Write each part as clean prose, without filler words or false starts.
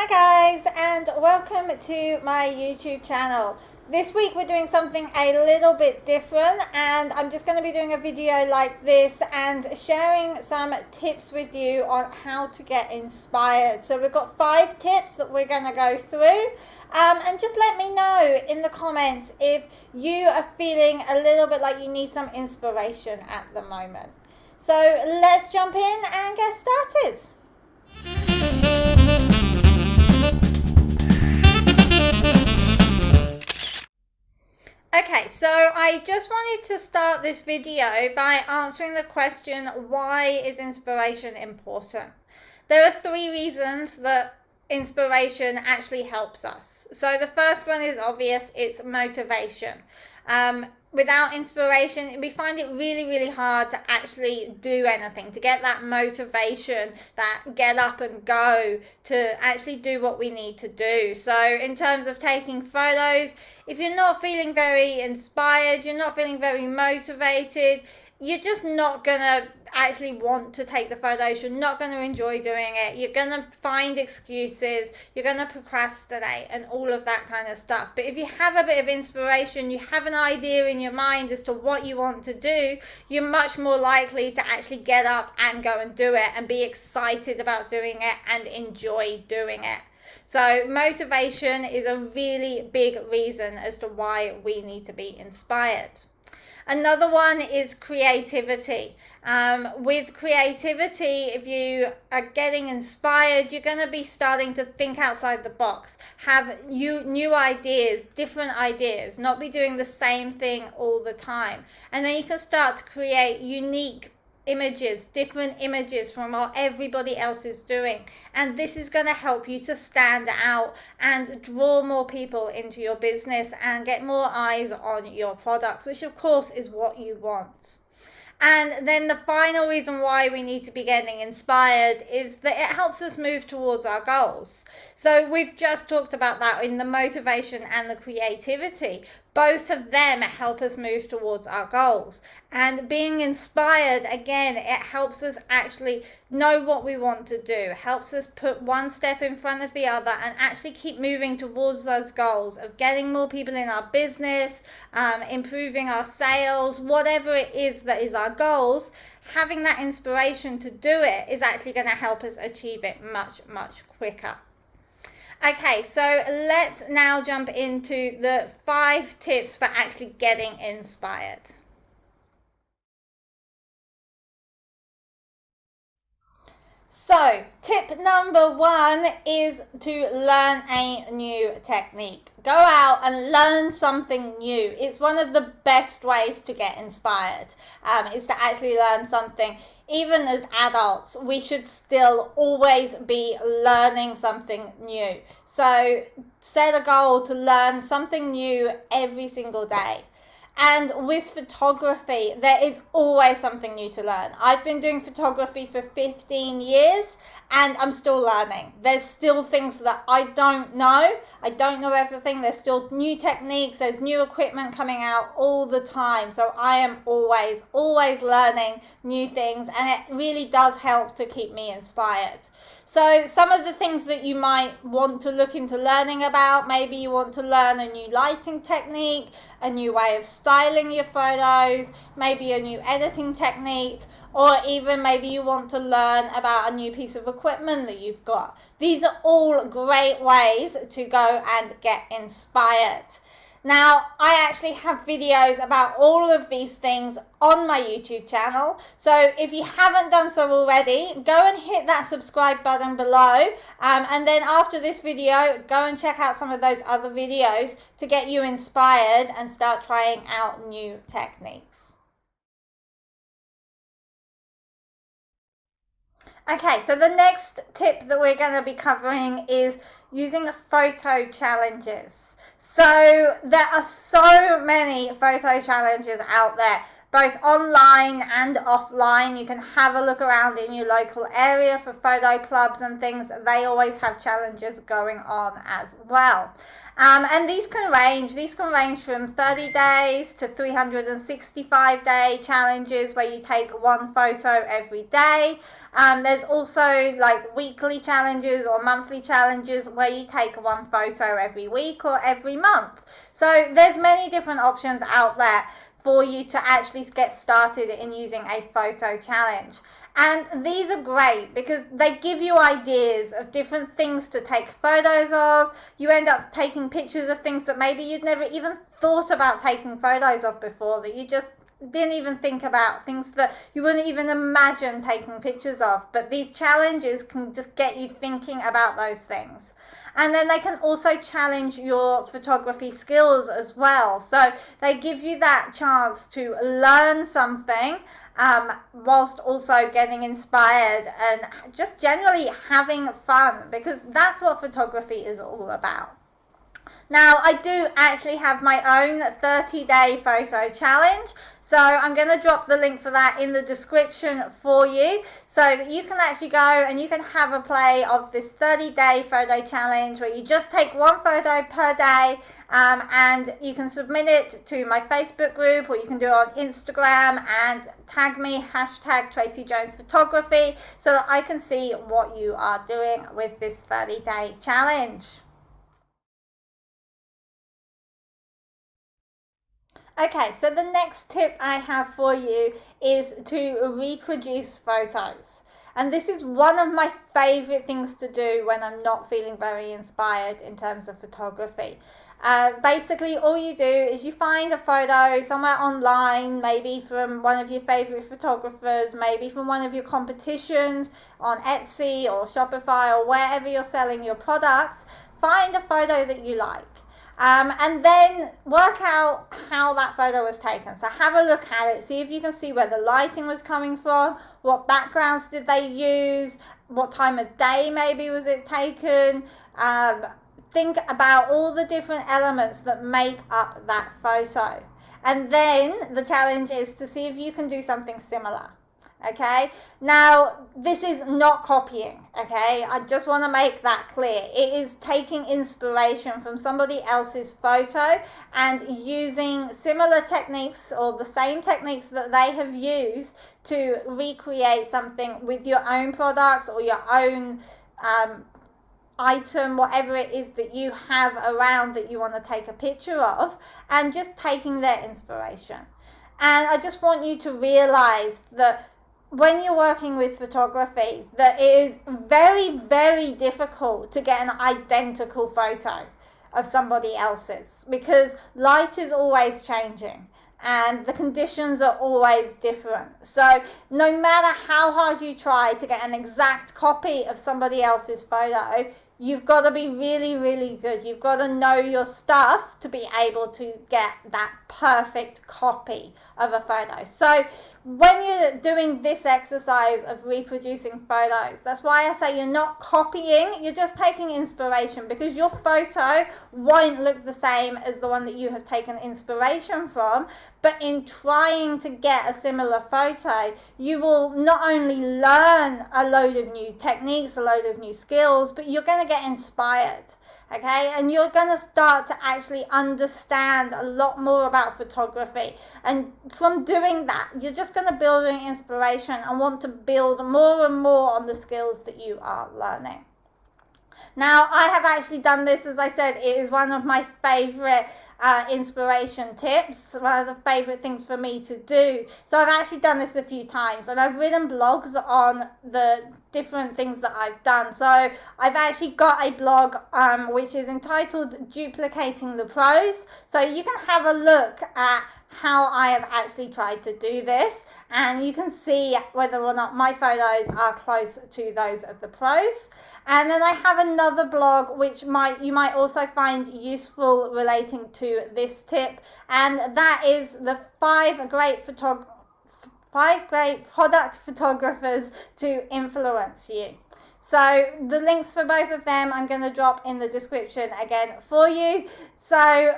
Hi guys, and welcome to my YouTube channel. This week we're doing something a little bit different, and I'm just going to be doing a video like this and sharing some tips with you on how to get inspired. So we've got 5 tips that we're going to go through, and just let me know in the comments if you are feeling a little bit like you need some inspiration at the moment. So let's jump in and get started. Okay, so I just wanted to start this video by answering the question, why is inspiration important? There are 3 reasons that inspiration actually helps us. So the first one is obvious, it's motivation. Without inspiration, we find it really hard to actually do anything, to get that motivation, that get up and go, to actually do what we need to do. So in terms of taking photos, if you're not feeling very inspired, you're not feeling very motivated, you're just not going to actually want to take the photos, you're not going to enjoy doing it, you're going to find excuses, you're going to procrastinate and all of that kind of stuff. But if you have a bit of inspiration, you have an idea in your mind as to what you want to do, you're much more likely to actually get up and go and do it and be excited about doing it and enjoy doing it. So motivation is a really big reason as to why we need to be inspired. Another one is creativity. With creativity, if you are getting inspired, you're going to be starting to think outside the box, have new ideas, different ideas, not be doing the same thing all the time. And then you can start to create unique images, different images from what everybody else is doing, and this is going to help you to stand out and draw more people into your business and get more eyes on your products, which of course is what you want. And then the final reason why we need to be getting inspired is that it helps us move towards our goals. So we've just talked about that in the motivation and the creativity. Both of them help us move towards our goals. And being inspired, again, it helps us actually know what we want to do, helps us put one step in front of the other and actually keep moving towards those goals of getting more people in our business, improving our sales, whatever it is that is our goals. Having that inspiration to do it is actually going to help us achieve it much quicker. Okay, so let's now jump into the 5 tips for actually getting inspired. So, tip number 1 is to learn a new technique. Go out and learn something new. It's one of the best ways to get inspired, is to actually learn something. Even as adults, we should still always be learning something new. So set a goal to learn something new every single day. And with photography, there is always something new to learn. I've been doing photography for 15 years and I'm still learning. There's still things that I don't know. I don't know everything. There's still new techniques. There's new equipment coming out all the time. So I am always learning new things, and it really does help to keep me inspired. So some of the things that you might want to look into learning about, maybe you want to learn a new lighting technique, a new way of styling your photos, maybe a new editing technique, or even maybe you want to learn about a new piece of equipment that you've got. These are all great ways to go and get inspired. Now, I actually have videos about all of these things on my YouTube channel. So if you haven't done so already, go and hit that subscribe button below. And then after this video, go and check out some of those other videos to get you inspired and start trying out new techniques. Okay, so the next tip that we're going to be covering is using photo challenges. So there are so many photo challenges out there. both online and offline. You can have a look around in your local area for photo clubs and things. They always have challenges going on as well. And these can range from 30 days to 365-day challenges where you take one photo every day. There's also like weekly challenges or monthly challenges where you take one photo every week or every month. So there's many different options out there for you to actually get started in using a photo challenge. And these are great because they give you ideas of different things to take photos of. You end up taking pictures of things that maybe you'd never even thought about taking photos of before, that you just didn't even think about, things that you wouldn't even imagine taking pictures of. But these challenges can just get you thinking about those things. And then they can also challenge your photography skills as well. So they give you that chance to learn something whilst also getting inspired and just generally having fun, because that's what photography is all about. Now, I do actually have my own 30-day photo challenge. So I'm going to drop the link for that in the description for you so that you can actually go and you can have a play of this 30-day photo challenge where you just take one photo per day, and you can submit it to my Facebook group, or you can do it on Instagram and tag me, #TracyJonesPhotography, so that I can see what you are doing with this 30-day challenge. Okay, so the next tip I have for you is to reproduce photos. And this is one of my favorite things to do when I'm not feeling very inspired in terms of photography. Basically, all you do is you find a photo somewhere online, maybe from one of your favorite photographers, maybe from one of your competitions on Etsy or Shopify or wherever you're selling your products. Find a photo that you like. And then work out how that photo was taken. So have a look at it, see if you can see where the lighting was coming from, what backgrounds did they use, what time of day maybe was it taken. Think about all the different elements that make up that photo. And then the challenge is to see if you can do something similar. Okay, now this is not copying. Okay, I just want to make that clear. It is taking inspiration from somebody else's photo and using similar techniques or the same techniques that they have used to recreate something with your own products or your own item, whatever it is that you have around that you want to take a picture of, and just taking their inspiration. And I just want you to realize that when you're working with photography, that it is very, very difficult to get an identical photo of somebody else's, because light is always changing and the conditions are always different. So no matter how hard you try to get an exact copy of somebody else's photo, you've got to be really, really good. You've got to know your stuff to be able to get that perfect copy of a photo. So when you're doing this exercise of reproducing photos, that's why I say you're not copying, you're just taking inspiration, because your photo won't look the same as the one that you have taken inspiration from. But in trying to get a similar photo, you will not only learn a load of new techniques, a load of new skills, but you're going to get inspired. Okay, and you're going to start to actually understand a lot more about photography. And from doing that, you're just going to build an inspiration and want to build more and more on the skills that you are learning. Now, I have actually done this, as I said, it is one of my favorite inspiration tips, one of the favorite things for me to do. So I've actually done this a few times, and I've written blogs on the different things that I've done. So I've actually got a blog which is entitled Duplicating the Pros. So you can have a look at how I have actually tried to do this, and you can see whether or not my photos are close to those of the pros. And then I have another blog which you might also find useful relating to this tip, and that is the 5 great product photographers to influence you. So the links for both of them I'm going to drop in the description again for you. So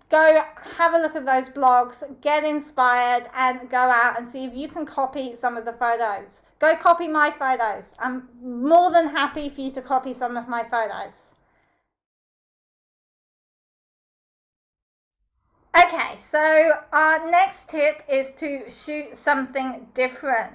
go have a look at those blogs, get inspired, and go out and see if you can copy some of the photos. Go copy my photos. I'm more than happy for you to copy some of my photos. Okay, so our next tip is to shoot something different.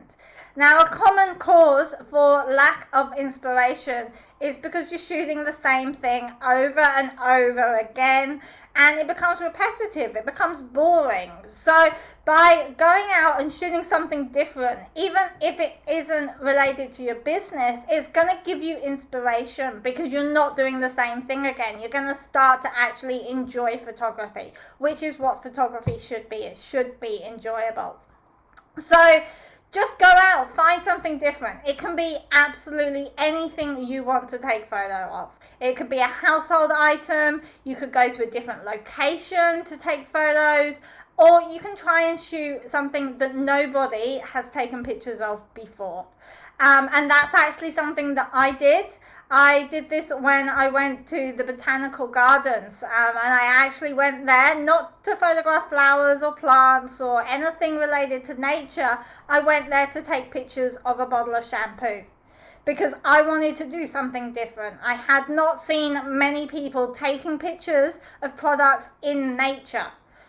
Now, a common cause for lack of inspiration is because you're shooting the same thing over and over again, and it becomes repetitive, it becomes boring. So by going out and shooting something different, even if it isn't related to your business, it's going to give you inspiration because you're not doing the same thing again. You're going to start to actually enjoy photography, which is what photography should be. It should be enjoyable. So just go out, find something different. It can be absolutely anything you want to take photo of. It could be a household item. You could go to a different location to take photos, or you can try and shoot something that nobody has taken pictures of before. And that's actually something that I did. I did this when I went to the botanical gardens, and I actually went there not to photograph flowers or plants or anything related to nature. I went there to take pictures of a bottle of shampoo because I wanted to do something different. I had not seen many people taking pictures of products in nature.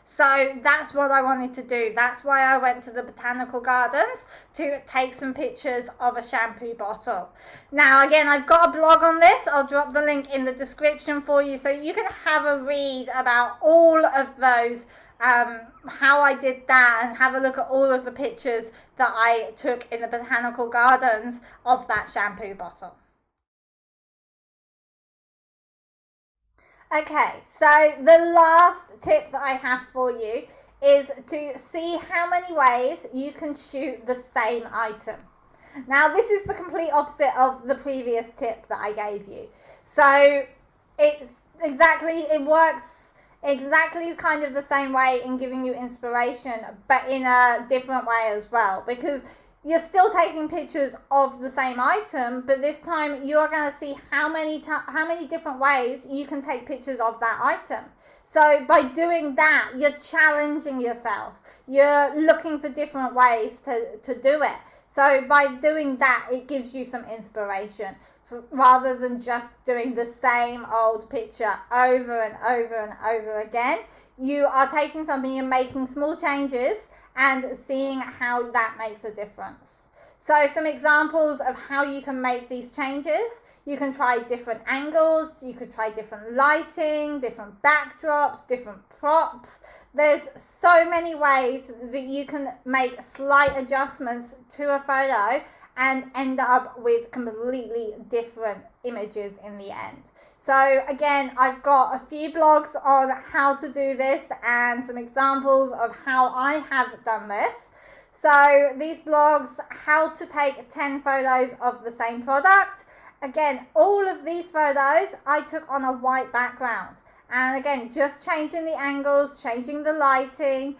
So that's what I wanted to do. That's why I went to the botanical gardens, to take some pictures of a shampoo bottle. Now, again, I've got a blog on this. I'll drop the link in the description for you so you can have a read about all of those, how I did that, and have a look at all of the pictures that I took in the botanical gardens of that shampoo bottle. Okay, so the last tip that I have for you is to see how many ways you can shoot the same item. Now, this is the complete opposite of the previous tip that I gave you. So it works exactly kind of the same way in giving you inspiration, but in a different way as well, because you're still taking pictures of the same item, but this time you're going to see how many different ways you can take pictures of that item. So by doing that, you're challenging yourself. You're looking for different ways to do it. So by doing that, it gives you some inspiration rather than just doing the same old picture over and over and over again. You are taking something, you're making small changes and seeing how that makes a difference. So some examples of how you can make these changes: you can try different angles, you could try different lighting, different backdrops, different props. There's so many ways that you can make slight adjustments to a photo and end up with completely different images in the end. So again, I've got a few blogs on how to do this and some examples of how I have done this. So these blogs: how to take 10 photos of the same product. Again, all of these photos I took on a white background. And again, just changing the angles, changing the lighting,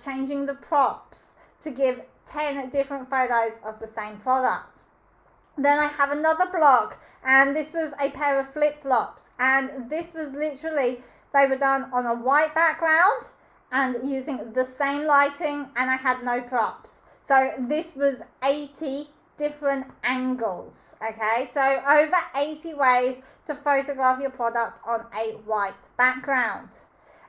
changing the props to give 10 different photos of the same product. Then I have another blog, and this was a pair of flip-flops, and this was literally, they were done on a white background and using the same lighting, and I had no props. So this was 80 different angles. Okay, so over 80 ways to photograph your product on a white background.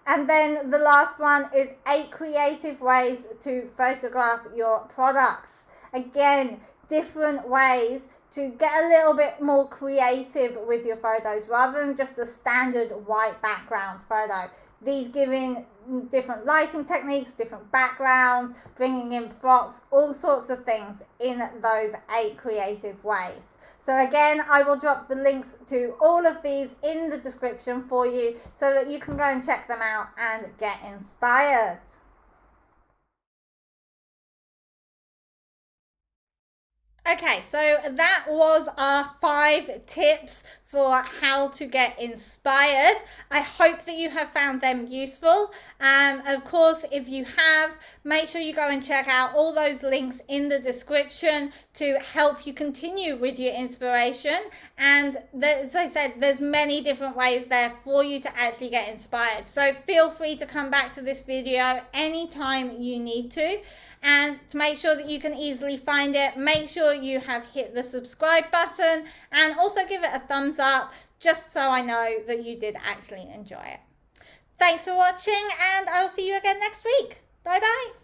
And then the last one is 8 creative ways to photograph your products. Again, different ways to get a little bit more creative with your photos rather than just the standard white background photo. These giving different lighting techniques, different backgrounds, bringing in props, all sorts of things in those 8 creative ways. So again, I will drop the links to all of these in the description for you so that you can go and check them out and get inspired. Okay, so that was our 5 tips for how to get inspired. I hope that you have found them useful. Of course, if you have, make sure you go and check out all those links in the description to help you continue with your inspiration. And as I said, there's many different ways there for you to actually get inspired. So feel free to come back to this video anytime you need to. And to make sure that you can easily find it, make sure you have hit the subscribe button and also give it a thumbs up, just so I know that you did actually enjoy it. Thanks for watching, and I'll see you again next week. Bye bye.